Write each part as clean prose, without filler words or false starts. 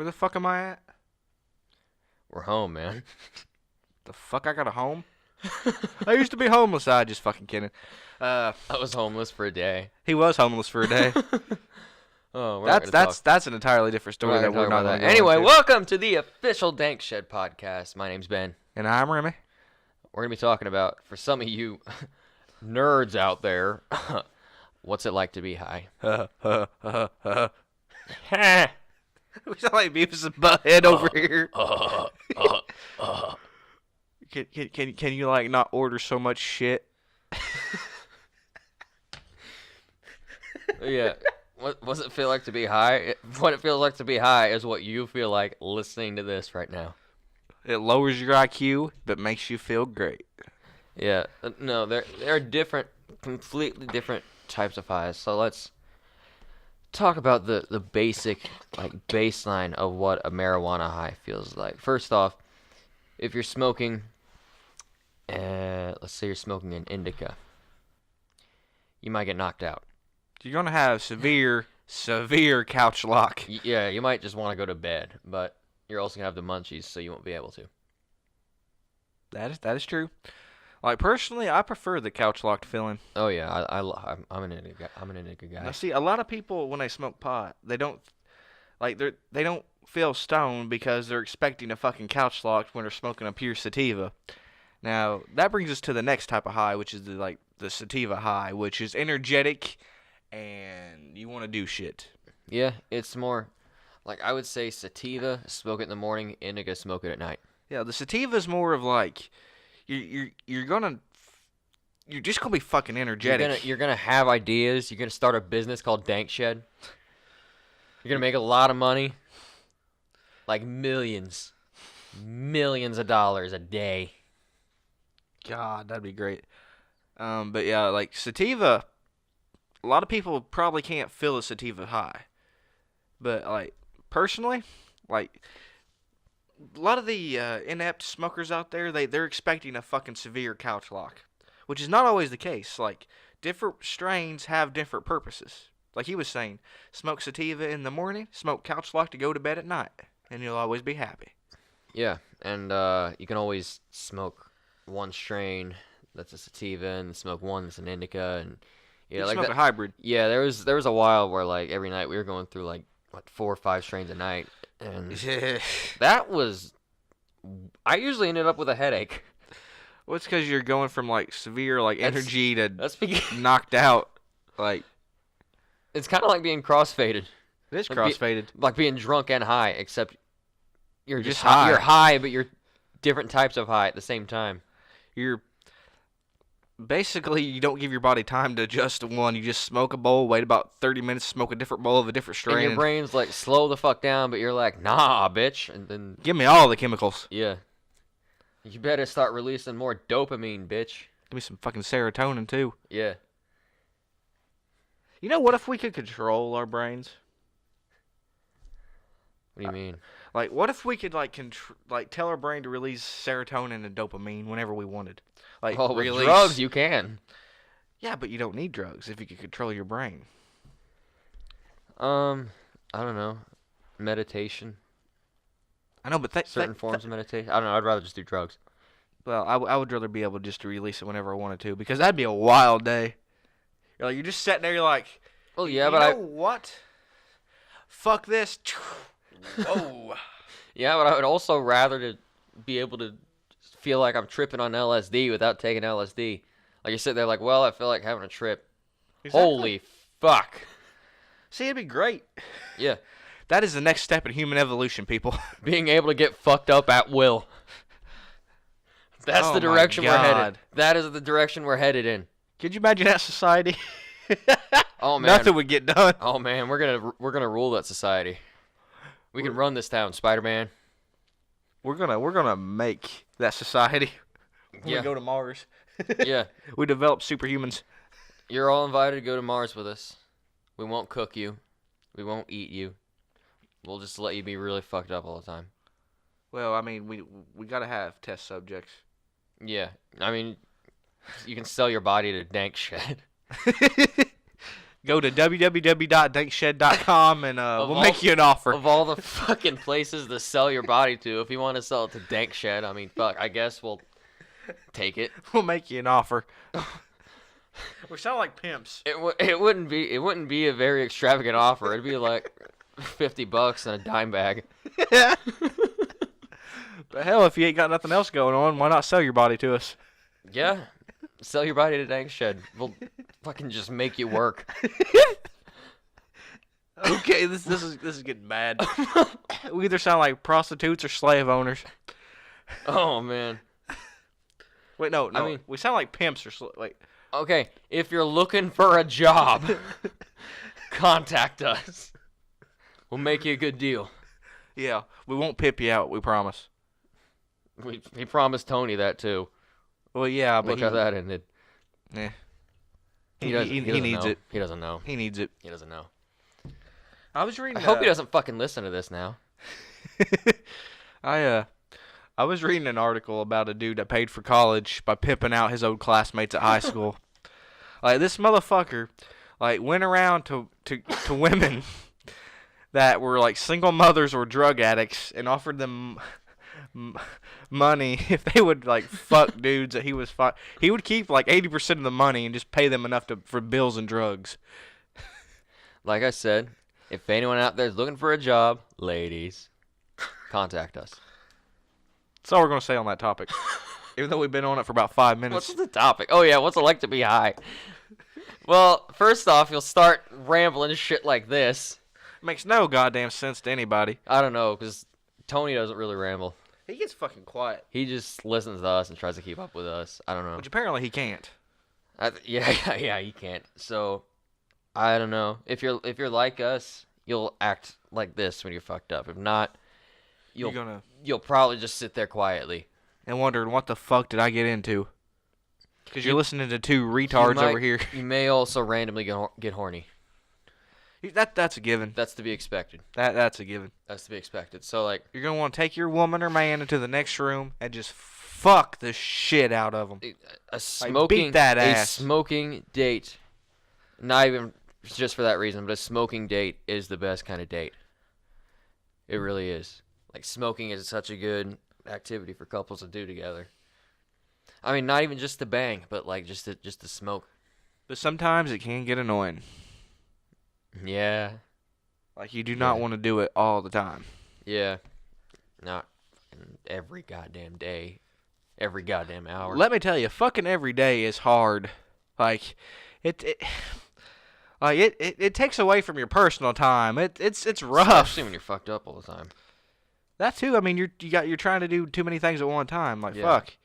Where the fuck am I at? We're home, man. The fuck, I got a home? I used to be homeless. I just fucking kidding. I was homeless for a day. He was homeless for a day. Oh, that's an entirely different story that we're not going to go Anyway, into. welcome to the official Dankshed Podcast. My name's Ben. And I'm Remy. We're going to be talking about, for some of you nerds out there, what's it like to be high? We sound like Beavis and Butthead over here. Can you like not order so much shit? Yeah. What does it feel like to be high? What it feels like to be high is what you feel like listening to this right now. It lowers your IQ, but makes you feel great. Yeah. No, there are different, completely different types of highs. So let's talk about the basic, like, baseline of what a marijuana high feels like. First off, if you're smoking, let's say you're smoking an indica, you might get knocked out. You're going to have severe couch lock. Yeah, you might just want to go to bed, but you're also going to have the munchies, so you won't be able to. That is true. Like, personally, I prefer the couch locked feeling. Oh yeah, I'm an indica guy. Now, see, a lot of people when they smoke pot, they don't feel stoned because they're expecting a fucking couch lock when they're smoking a pure sativa. Now, that brings us to the next type of high, which is the sativa high, which is energetic and you want to do shit. Yeah, it's more like, I would say sativa, smoke it in the morning, indica, smoke it at night. Yeah, the sativa is more of like you're just gonna be fucking energetic. You're gonna have ideas. You're gonna start a business called Dankshed. You're gonna make a lot of money, like millions of dollars a day. God, that'd be great. But yeah, like sativa, a lot of people probably can't feel a sativa high. But like personally, like a lot of the inept smokers out there, they're expecting a fucking severe couch lock, which is not always the case. Like, different strains have different purposes. Like he was saying, smoke sativa in the morning, smoke couch lock to go to bed at night, and you'll always be happy. Yeah, and you can always smoke one strain that's a sativa and smoke one that's an indica, and you like smoke a hybrid. Yeah, there was a while where like every night we were going through like 4 or 5 strains a night. And that was, I usually ended up with a headache. Well, it's because you're going from like severe like energy to knocked out. Like, it's kind of like being crossfaded. It is crossfaded. Like being drunk and high, except you're just high. You're high, but you're different types of high at the same time. You're basically, you don't give your body time to adjust to one. You just smoke a bowl, wait about 30 minutes, smoke a different bowl of a different strain. And your brain's like, slow the fuck down, but you're like, nah, bitch. And then give me all the chemicals. Yeah. You better start releasing more dopamine, bitch. Give me some fucking serotonin, too. Yeah. You know, what if we could control our brains? What do you mean? Like, what if we could, like, tell our brain to release serotonin and dopamine whenever we wanted? Like, with drugs, you can. Yeah, but you don't need drugs if you could control your brain. I don't know. Meditation. I know, but certain forms of meditation. I don't know. I'd rather just do drugs. Well, I would rather be able just to release it whenever I wanted to, because that'd be a wild day. You're just sitting there, you're like, well, yeah, but you know what? Fuck this. Whoa. Yeah, but I would also rather to be able to feel like I'm tripping on LSD without taking LSD. Like, you sit there like, well, I feel like having a trip. Exactly. Holy fuck. See, it'd be great. Yeah. That is the next step in human evolution, people. Being able to get fucked up at will. That's the direction we're headed. That is the direction we're headed in. Could you imagine that society? Oh man. Nothing would get done. Oh man, we're gonna rule that society. We can run this town, Spider-Man. We're gonna make that society. We go to Mars. Yeah. We develop superhumans. You're all invited to go to Mars with us. We won't cook you. We won't eat you. We'll just let you be really fucked up all the time. Well, I mean, we gotta have test subjects. Yeah, I mean, you can sell your body to Dankshed. go to www.dankshed.com and we'll make you an offer. Of all the fucking places to sell your body to, if you want to sell it to Dankshed, I mean, fuck, I guess we'll take it. We'll make you an offer. We sound like pimps. It wouldn't be a very extravagant offer. It'd be like $50 and a dime bag. But hell, if you ain't got nothing else going on, why not sell your body to us? Yeah, sell your body to Dankshed. We'll fucking just make you work. Okay, this is getting bad. We either sound like prostitutes or slave owners. Oh man. Wait, no. I mean, we sound like pimps or wait. Okay, if you're looking for a job, contact us. We'll make you a good deal. Yeah, we won't pip you out. We promise. We promised Tony that too. Well, yeah, but look how that ended. Yeah. He needs it. He doesn't know. He needs it. He doesn't know. I was reading. I hope he doesn't fucking listen to this now. I was reading an article about a dude that paid for college by pimping out his old classmates at high school. Like, this motherfucker, like, went around to women that were like single mothers or drug addicts and offered them money if they would like fuck dudes that he was he would keep like 80% of the money and just pay them enough for bills and drugs. Like I said, if anyone out there is looking for a job, ladies, contact us. That's all we're gonna say on that topic. Even though we've been on it for about 5 minutes. What's the topic? Oh yeah, what's it like to be high? Well, first off, you'll start rambling shit like this. Makes no goddamn sense to anybody. I don't know, because Tony doesn't really ramble. He gets fucking quiet. He just listens to us and tries to keep up with us. I don't know. Which apparently he can't. Yeah, he can't. So, I don't know. If you're like us, you'll act like this when you're fucked up. If not, you'll probably just sit there quietly and wondering what the fuck did I get into? Because you're listening to two retards over here. You may also randomly get horny. That's a given. That's to be expected. That's a given. That's to be expected. So, like, you're gonna want to take your woman or man into the next room and just fuck the shit out of them. Beat that ass. A smoking date, not even just for that reason, but a smoking date is the best kind of date. It really is. Like, smoking is such a good activity for couples to do together. I mean, not even just to bang, but like just to smoke. But sometimes it can get annoying. Yeah. Like, you do not want to do it all the time. Yeah. Not every goddamn day. Every goddamn hour. Let me tell you, fucking every day is hard. Like, it takes away from your personal time. It's rough. Especially when you're fucked up all the time. That too. I mean, you're trying to do too many things at one time. Like, fuck.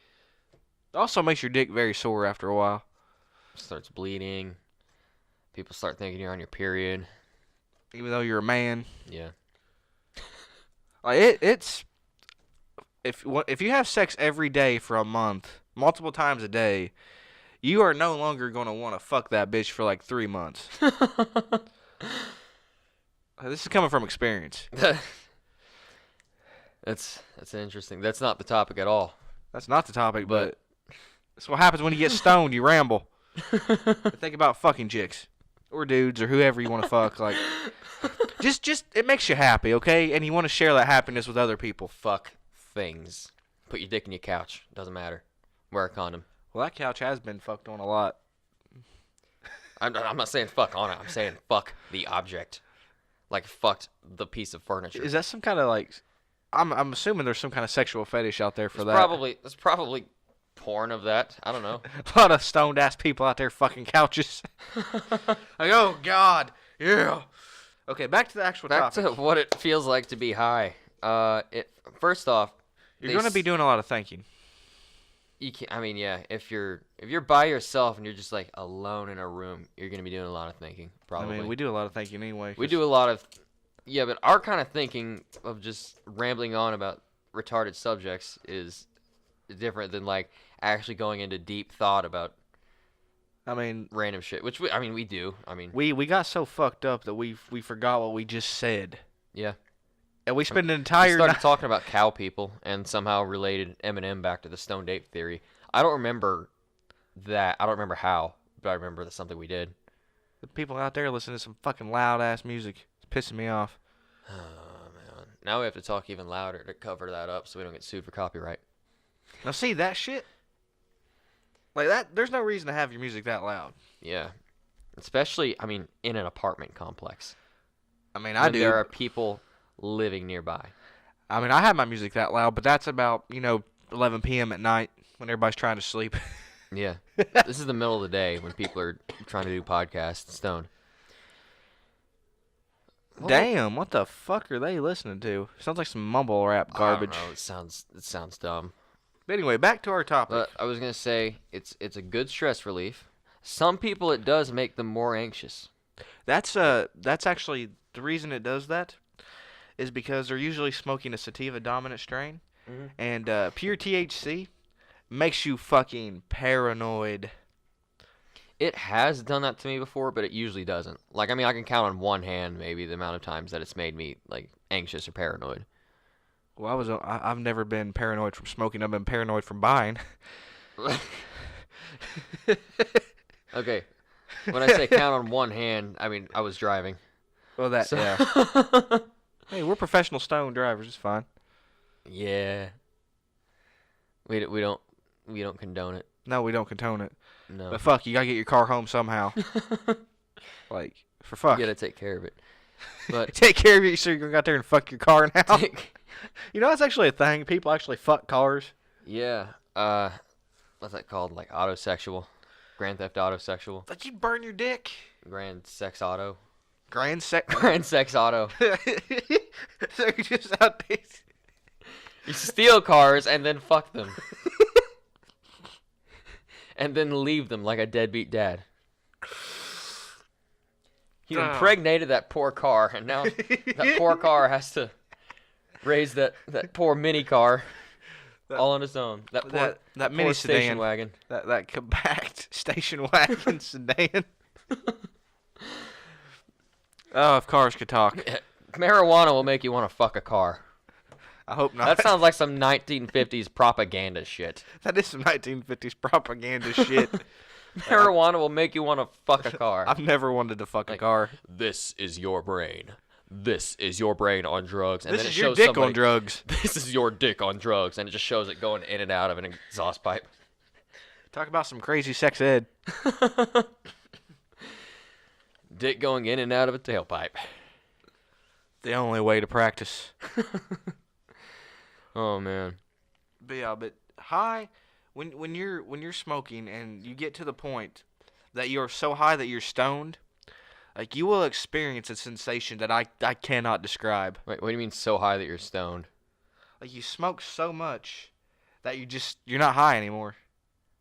It also makes your dick very sore after a while. Starts bleeding. People start thinking you're on your period. Even though you're a man. Yeah. Like, it's if you have sex every day for a month, multiple times a day, you are no longer going to want to fuck that bitch for like 3 months. This is coming from experience. That's interesting. That's not the topic at all. That's not the topic, but that's what happens when you get stoned. You ramble. Think about fucking chicks or dudes or whoever you want to fuck. Like, just it makes you happy, okay? And you want to share that happiness with other people. Fuck things. Put your dick in your couch. Doesn't matter. Wear a condom. Well, that couch has been fucked on a lot. I'm not saying fuck on it. I'm saying fuck the object. Like, fucked the piece of furniture. Is that some kind of like? I'm assuming there's some kind of sexual fetish out there for that. There's probably porn of that. I don't know. A lot of stoned ass people out there fucking couches. Like, oh God, yeah. Okay, back to the actual topic. Back to what it feels like to be high. First off, you're going to be doing a lot of thinking. You can, I mean, yeah. If you're by yourself and you're just like alone in a room, you're going to be doing a lot of thinking. Probably. I mean, we do a lot of thinking anyway. We do a lot of. Yeah, but our kind of thinking of just rambling on about retarded subjects is different than like actually going into deep thought about. I mean, random shit, which we do. I mean, we got so fucked up that we forgot what we just said. Yeah. And we spent an entire we started talking about cow people and somehow related Eminem back to the stoned ape theory. I don't remember that. I don't remember how, but I remember that's something we did. The people out there listening to some fucking loud ass music. It's pissing me off. Oh, man. Now we have to talk even louder to cover that up so we don't get sued for copyright. Now see that shit? Like that, there's no reason to have your music that loud. Yeah. Especially, I mean, in an apartment complex. I mean, when there are people living nearby. I mean, I have my music that loud, but that's about, 11 p.m. at night when everybody's trying to sleep. Yeah. This is the middle of the day when people are trying to do podcasts stoned. Damn, what the fuck are they listening to? Sounds like some mumble rap garbage. I don't know, it sounds dumb. But anyway, back to our topic. But I was going to say, it's a good stress relief. Some people, it does make them more anxious. That's actually the reason it does that is because they're usually smoking a sativa dominant strain, and pure THC makes you fucking paranoid. It has done that to me before, but it usually doesn't. Like, I mean, I can count on one hand maybe the amount of times that it's made me like anxious or paranoid. Well, I've never been paranoid from smoking. I've been paranoid from buying. Okay. When I say count on one hand, I mean I was driving. Well, yeah. Hey, we're professional stone drivers. It's fine. Yeah. We don't condone it. No, we don't condone it. No. But fuck, you gotta get your car home somehow. Like, for fuck. You gotta take care of it. But take care of it so you're gonna go out there and fuck your car now. That's actually a thing. People actually fuck cars. Yeah. What's that called? Like autosexual. Grand Theft Auto sexual. Like you burn your dick. Grand Sex Auto. Grand Sex Auto. So you're just out there. You steal cars and then fuck them. And then leave them like a deadbeat dad. You impregnated that poor car, and now that poor car has to raise that poor mini car all on its own. That mini station sedan wagon. That compact station wagon sedan. Oh, if cars could talk. Marijuana will make you want to fuck a car. I hope not. That sounds like some 1950s propaganda shit. That is some 1950s propaganda shit. Marijuana will make you want to fuck a car. I've never wanted to fuck a car. This is your brain. This is your brain on drugs. And this then is your dick on drugs. This is your dick on drugs. And it just shows it going in and out of an exhaust pipe. Talk about some crazy sex ed. Dick going in and out of a tailpipe. The only way to practice. Oh, man. But yeah, high, when you're smoking and you get to the point that you're so high that you're stoned, like you will experience a sensation that I cannot describe. Wait, what do you mean so high that you're stoned? Like you smoke so much that you're not high anymore.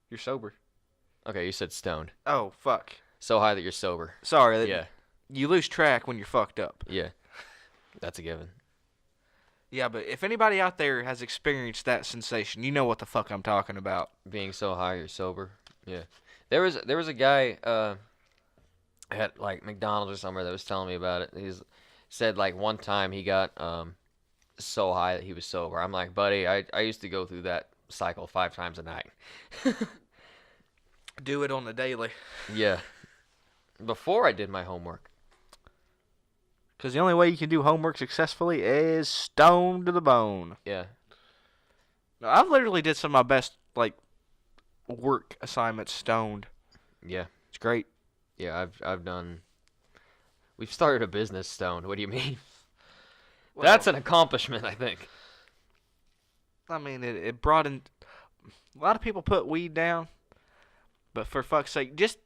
You're sober. Okay, you said stoned. Oh, fuck. So high that you're sober. Sorry. Yeah. You lose track when you're fucked up. Yeah. That's a given. Yeah, but if anybody out there has experienced that sensation, you know what the fuck I'm talking about. Being so high you're sober. Yeah. There was a guy at like McDonald's or somewhere that was telling me about it. He said like one time he got so high that he was sober. I'm like, buddy, I used to go through that cycle 5 times a night. Do it on the daily. Yeah. Before I did my homework. Because the only way you can do homework successfully is stoned to the bone. Yeah. No, I've literally did some of my best, work assignments stoned. Yeah. It's great. Yeah, we've started a business stoned. What do you mean? Well, that's an accomplishment, I think. I mean, it brought in... A lot of people put weed down. But for fuck's sake, just...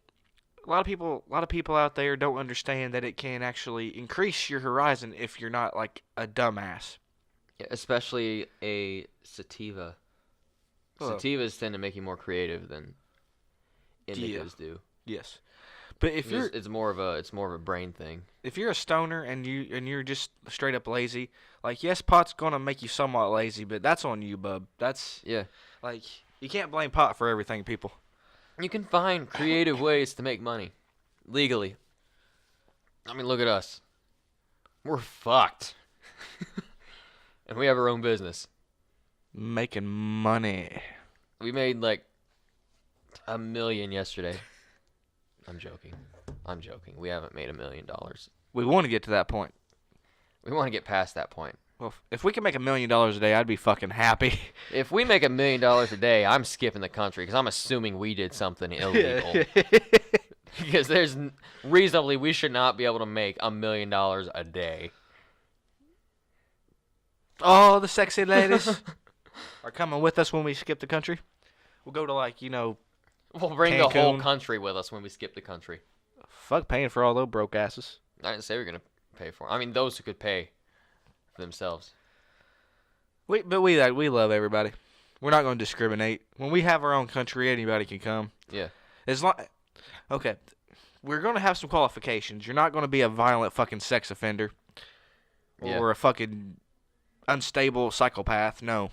A lot of people out there don't understand that it can actually increase your horizon if you're not like a dumbass. Yeah, especially a sativa. Sativas tend to make you more creative than indicas do. Yes, but if it's more of a brain thing. If you're a stoner and you're just straight up lazy, yes, pot's gonna make you somewhat lazy, but that's on you, bub. That's you can't blame pot for everything, people. You can find creative ways to make money. Legally. I mean, look at us. We're fucked. And we have our own business. Making money. We made $1 million yesterday. I'm joking. I'm joking. We haven't made $1 million. We want to get to that point. We want to get past that point. Well, if we can make $1 million a day, I'd be fucking happy. If we make $1 million a day, I'm skipping the country because I'm assuming we did something illegal. Because reasonably, we should not be able to make $1 million a day. Oh, the sexy ladies are coming with us when we skip the country. We'll go to We'll bring the whole Cancun. country with us when we skip the country. Fuck paying for all those broke asses. I didn't say we were gonna pay for it. I mean, those who could pay for themselves. We love everybody. We're not going to discriminate. When we have our own country, anybody can come. Yeah. Okay, we're going to have some qualifications. You're not going to be a violent fucking sex offender or a fucking unstable psychopath. No.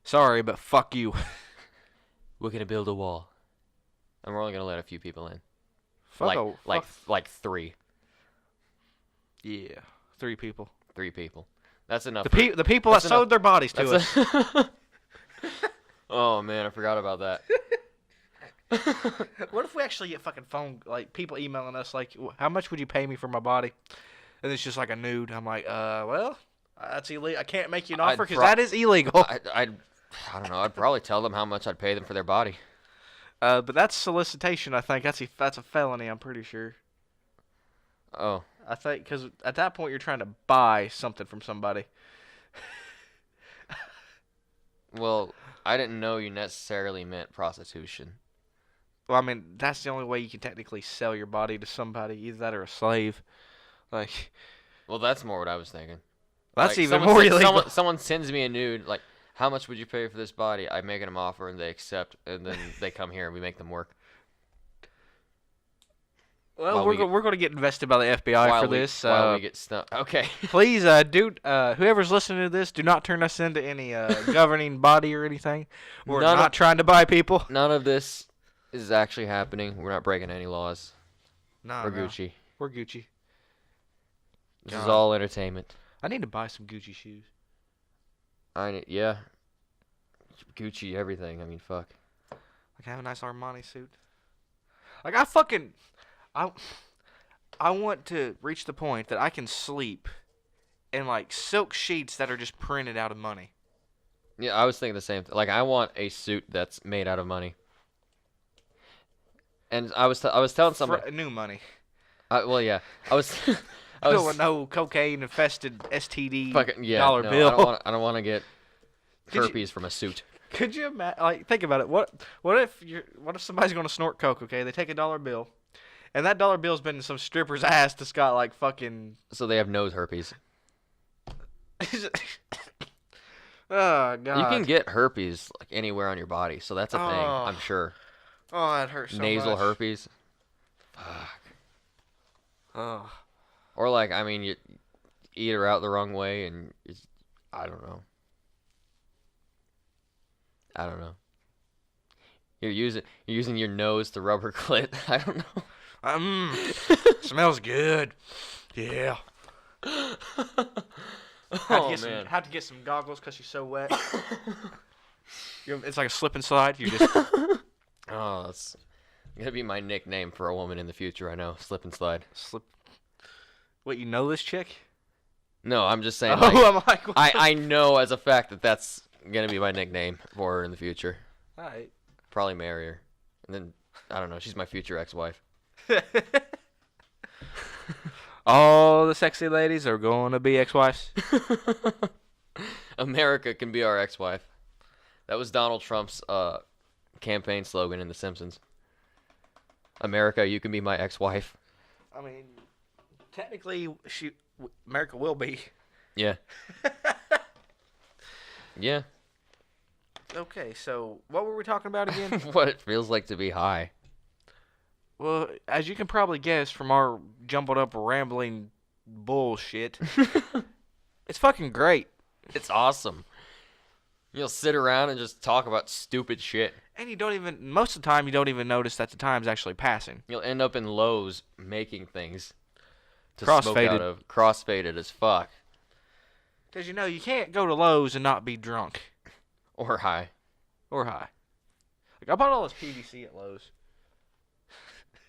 Sorry, but fuck you. We're gonna build a wall, and we're only gonna let a few people in. Fuck Like 3. Yeah, 3 people. 3 people. That's enough. The people that sold their bodies to us. Oh man, I forgot about that. What if we actually get fucking phone, people emailing us, how much would you pay me for my body? And it's just like a nude. I'm like, well, that's illegal. I can't make you an offer because that is illegal. I don't know. I'd probably tell them how much I'd pay them for their body. But that's solicitation, I think. That's a felony, I'm pretty sure. Oh. I think, because at that point, you're trying to buy something from somebody. Well, I didn't know you necessarily meant prostitution. Well, I mean, that's the only way you can technically sell your body to somebody, either that or a slave. Well, that's more what I was thinking. That's even more illegal. Someone sends me a nude, how much would you pay for this body? I make them an offer, and they accept, and then they come here, and we make them work. Well, we're going to get invested by the FBI for this. While we get stuck. Okay. Please, dude, whoever's listening to this, do not turn us into any governing body or anything. We're not trying to buy people. None of this is actually happening. We're not breaking any laws. We're Gucci. We're Gucci. This is all entertainment. I need to buy some Gucci shoes. Yeah. Gucci everything. I mean, fuck. I have a nice Armani suit. I want to reach the point that I can sleep in silk sheets that are just printed out of money. Yeah, I was thinking the same thing. I want a suit that's made out of money. And I was telling somebody new money. Well, yeah. I was no cocaine infested STD dollar bill. I don't want to get herpes from a suit. Could you imagine? Think about it. What if somebody's going to snort coke? Okay, they take a dollar bill, and that dollar bill's been in some stripper's ass that's got fucking. So they have nose herpes. Oh God! You can get herpes anywhere on your body, so that's a thing. I'm sure. Oh, that hurts so Nasal much. herpes. Fuck. Oh. Or you eat her out the wrong way, and I don't know. You're using your nose to rub her clit. I don't know. Smells good. Yeah. Had to get some goggles because she's so wet. It's like a slip and slide. You just. Oh, that's gonna be my nickname for a woman in the future. I know, slip and slide. Wait, you know this chick? No, I'm just saying. I'm like, I know as a fact that that's gonna be my nickname for her in the future. All right. Probably marry her, and then I don't know. She's my future ex-wife. All the sexy ladies are going to be ex-wives. America can be our ex-wife. That was Donald Trump's campaign slogan in The Simpsons. America, you can be my ex-wife. I mean, technically, America will be. Yeah. Yeah. Okay, so what were we talking about again? What it feels like to be high. Well, as you can probably guess from our jumbled up rambling bullshit, it's fucking great. It's awesome. You'll sit around and just talk about stupid shit. And most of the time, you don't even notice that the time's actually passing. You'll end up in Lowe's making things to Crossfaded. smoke out of. Crossfaded as fuck. Because, you can't go to Lowe's and not be drunk. Or high. Or high. I bought all this PVC at Lowe's.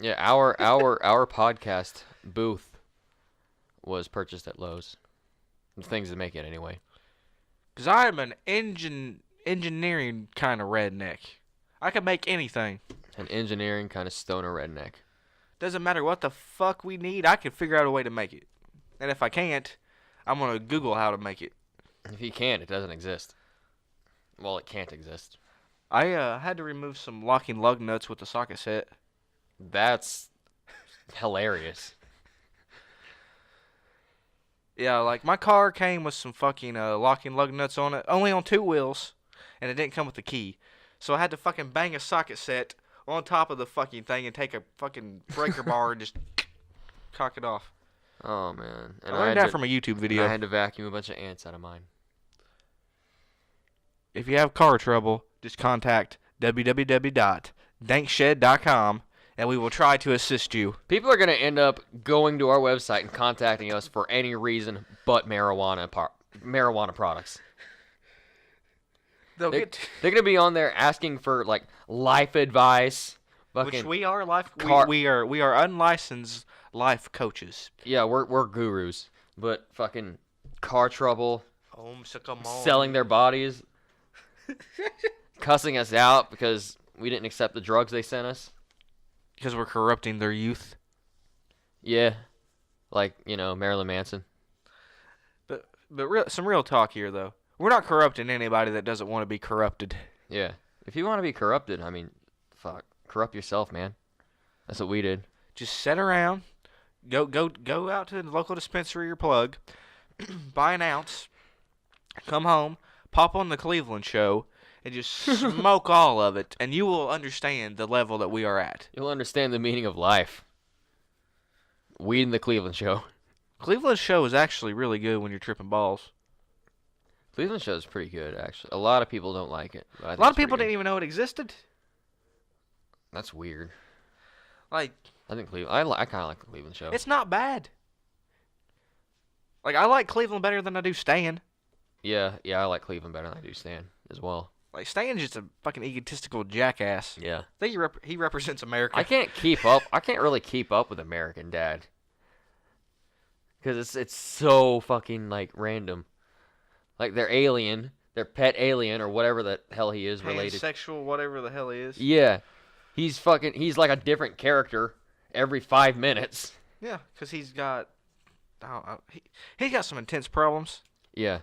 Yeah, our podcast booth was purchased at Lowe's. The things that make it anyway. Because I'm an engineering kind of redneck. I can make anything. An engineering kind of stoner redneck. Doesn't matter what the fuck we need, I can figure out a way to make it. And if I can't, I'm going to Google how to make it. If you can't, it doesn't exist. Well, it can't exist. I had to remove some locking lug nuts with the socket set. That's hilarious. Yeah, like my car came with some fucking locking lug nuts on it, only on 2 wheels, and it didn't come with the key. So I had to fucking bang a socket set on top of the fucking thing and take a fucking breaker bar and just cock it off. Oh, man. And I learned that from a YouTube video. I had to vacuum a bunch of ants out of mine. If you have car trouble, just contact www.dankshed.com and we will try to assist you. People are going to end up going to our website and contacting us for any reason but marijuana products. They're going to be on there asking for like life advice. Which we are we are unlicensed life coaches. Yeah, we're gurus, but fucking car trouble, selling their bodies, cussing us out because we didn't accept the drugs they sent us. Because we're corrupting their youth. Yeah, like, Marilyn Manson. But some real talk here, though. We're not corrupting anybody that doesn't want to be corrupted. Yeah. If you want to be corrupted, fuck, corrupt yourself, man. That's what we did. Just sit around, go out to the local dispensary or plug, buy an ounce, come home, pop on the Cleveland show, and just smoke all of it, and you will understand the level that we are at. You'll understand the meaning of life. Weed in the Cleveland show. Cleveland show is actually really good when you're tripping balls. Cleveland show is pretty good, actually. A lot of people don't like it. But a lot of people didn't even know it existed. That's weird. Like, I think Cleveland. I kind of like the Cleveland show. It's not bad. Like, I like Cleveland better than I do Stan. Yeah, I like Cleveland better than I do Stan as well. Like, Stan's just a fucking egotistical jackass. Yeah. I think he represents America. I can't keep up. I can't really keep up with American Dad. Because it's so fucking, like, random. Like, they're alien. They're pet alien or whatever the hell he is related. Pansexual, whatever the hell he is. Yeah. He's like a different character every 5 minutes. Yeah, because he's got, he's got some intense problems. Yeah.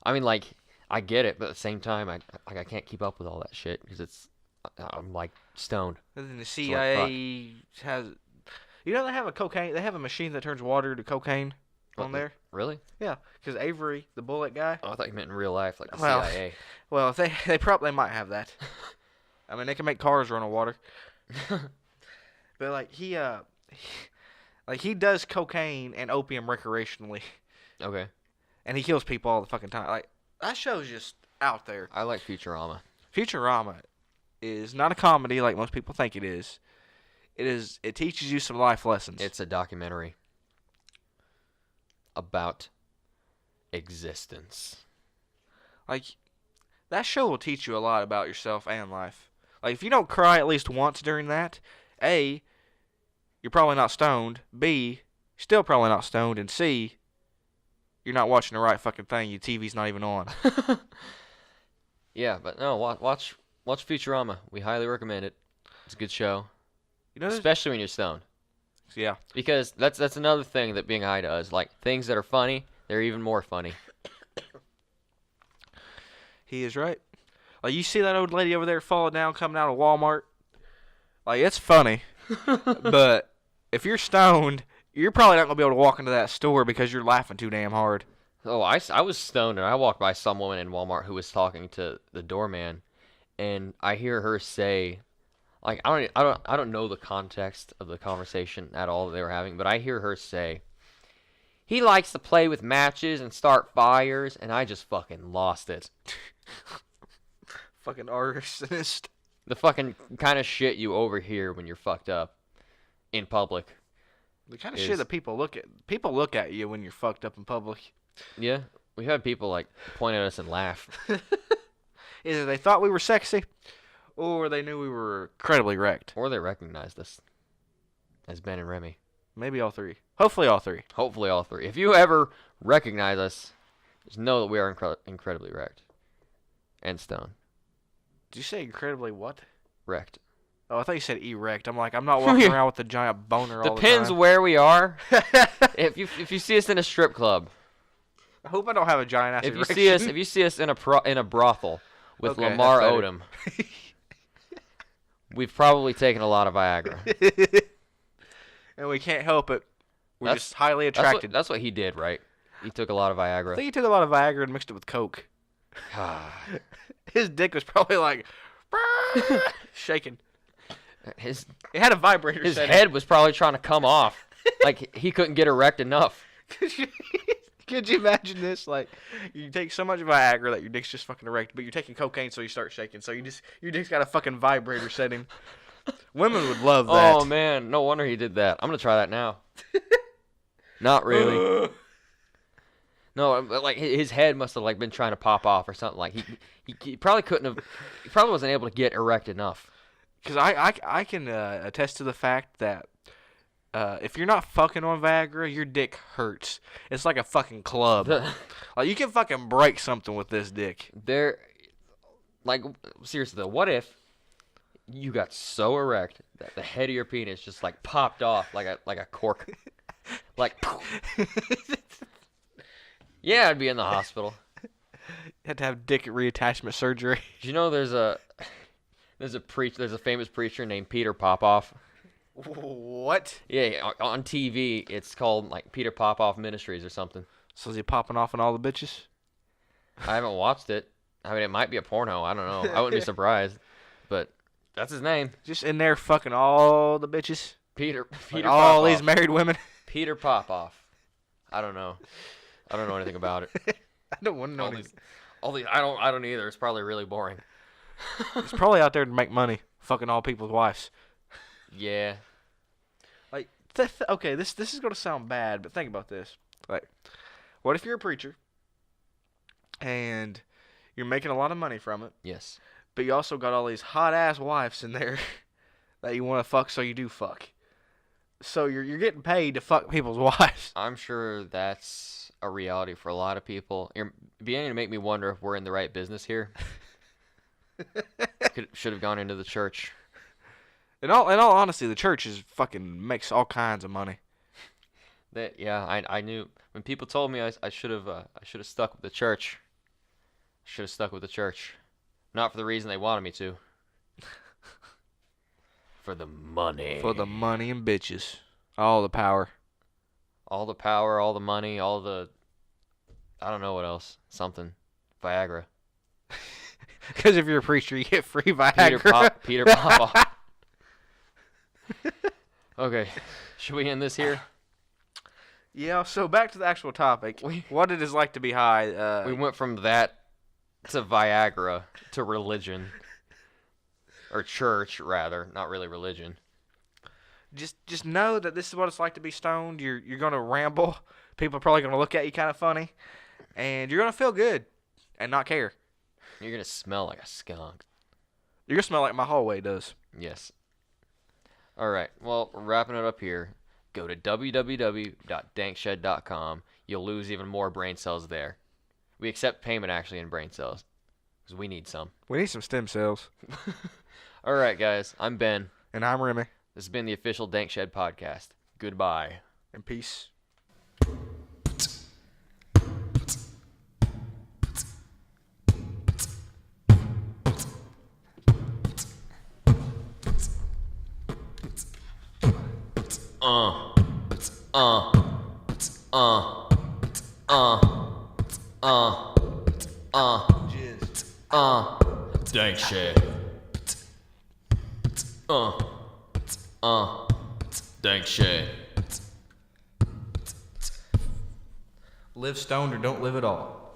I mean, like, I get it, but at the same time, I can't keep up with all that shit because I'm like stoned. And then the CIA has, they have they have a machine that turns water to cocaine on there. Really? Yeah, because Avery, the bullet guy. Oh, I thought you meant in real life, like the CIA. Well, if they probably might have that. I mean, they can make cars run on water. But like he does cocaine and opium recreationally. Okay. And he kills people all the fucking time. Like, that show's just out there. I like Futurama. Futurama is not a comedy like most people think it is. It teaches you some life lessons. It's a documentary about existence. Like, that show will teach you a lot about yourself and life. Like, if you don't cry at least once during that, A, you're probably not stoned. B, still probably not stoned. And C, you're not watching the right fucking thing. Your TV's not even on. Yeah, but no, watch Futurama. We highly recommend it. It's a good show. Especially when you're stoned. Yeah. Because that's another thing that being high does. Like, things that are funny, they're even more funny. He is right. Like, you see that old lady over there falling down coming out of Walmart? Like, it's funny. But if you're stoned, you're probably not going to be able to walk into that store because you're laughing too damn hard. Oh, I was stoned, and I walked by some woman in Walmart who was talking to the doorman, and I hear her say, like, I don't know the context of the conversation at all that they were having, but I hear her say, he likes to play with matches and start fires, and I just fucking lost it. Fucking arsonist. The fucking kind of shit you overhear when you're fucked up in public. The kind of shit that people look at you when you're fucked up in public. Yeah, we had people like point at us and laugh. Either they thought we were sexy, or they knew we were incredibly wrecked. Or they recognized us. as Ben and Remy. Maybe all three. Hopefully all three. Hopefully all three. If you ever recognize us, just know that we are incredibly wrecked. And stoned. Did you say incredibly what? Wrecked. Oh, I thought you said erect. I'm like, I'm not walking around with a giant boner all the time. Depends where we are. If you see us in a strip club. I hope I don't have a giant ass erection. If you see us in a brothel with Lamar Odom, we've probably taken a lot of Viagra. And we can't help it. We're just highly attracted. That's what he did, right? He took a lot of Viagra. I think he took a lot of Viagra and mixed it with Coke. His dick was probably like shaking. It had a vibrator. His head was probably trying to come off. Like he couldn't get erect enough. Could you imagine this? Like, you take so much Viagra that your dick's just fucking erect, but you're taking cocaine, so you start shaking. So your dick's got a fucking vibrator setting. Women would love that. Oh man, no wonder he did that. I'm gonna try that now. Not really. No, like his head must have like been trying to pop off or something. Like he probably couldn't have. He probably wasn't able to get erect enough. Because I can attest to the fact that if you're not fucking on Viagra, your dick hurts. It's like a fucking club. Like you can fucking break something with this dick. Like seriously though, what if you got so erect that the head of your penis just like popped off like a cork, like. Yeah, I'd be in the hospital. You had to have dick reattachment surgery. Do you know there's a famous preacher named Peter Popoff? What? Yeah, on TV it's called like Peter Popoff Ministries or something. So is he popping off on all the bitches? I haven't watched it. I mean, it might be a porno. I don't know. I wouldn't be surprised. But that's his name. Just in there fucking all the bitches. Peter like all these married women. Peter Popoff. I don't know. I don't know anything about it. I don't want to know all these. I don't either. It's probably really boring. He's probably out there to make money, fucking all people's wives. Yeah. Like, okay, this is gonna sound bad, but think about this. Like, what if you're a preacher and you're making a lot of money from it? Yes. But you also got all these hot ass wives in there that you want to fuck, so you do fuck. So you're getting paid to fuck people's wives. I'm sure that's a reality for a lot of people. You're beginning to make me wonder if we're in the right business here. Should have gone into the church. In all honesty, the church makes all kinds of money. I knew when people told me I should have stuck with the church. Should have stuck with the church, not for the reason they wanted me to. For the money. For the money and bitches, all the power. All the power, all the money, all the... I don't know what else. Something. Viagra. Because if you're a preacher, you get free Viagra. Peter Popoff. Okay. Should we end this here? Yeah, so back to the actual topic. What it is like to be high. We went from that to Viagra to religion. Or church, rather. Not really religion. Just know that this is what it's like to be stoned. You're gonna ramble. People are probably gonna look at you kind of funny, and you're gonna feel good and not care. You're gonna smell like a skunk. You're gonna smell like my hallway does. Yes. All right. Well, wrapping it up here. Go to www.dankshed.com. You'll lose even more brain cells there. We accept payment actually in brain cells because we need some. We need some stem cells. All right, guys. I'm Ben. And I'm Remy. This has been the official Dankshed Podcast. Goodbye. And peace. Dankshed. Dankshed. Live stoned or don't live at all.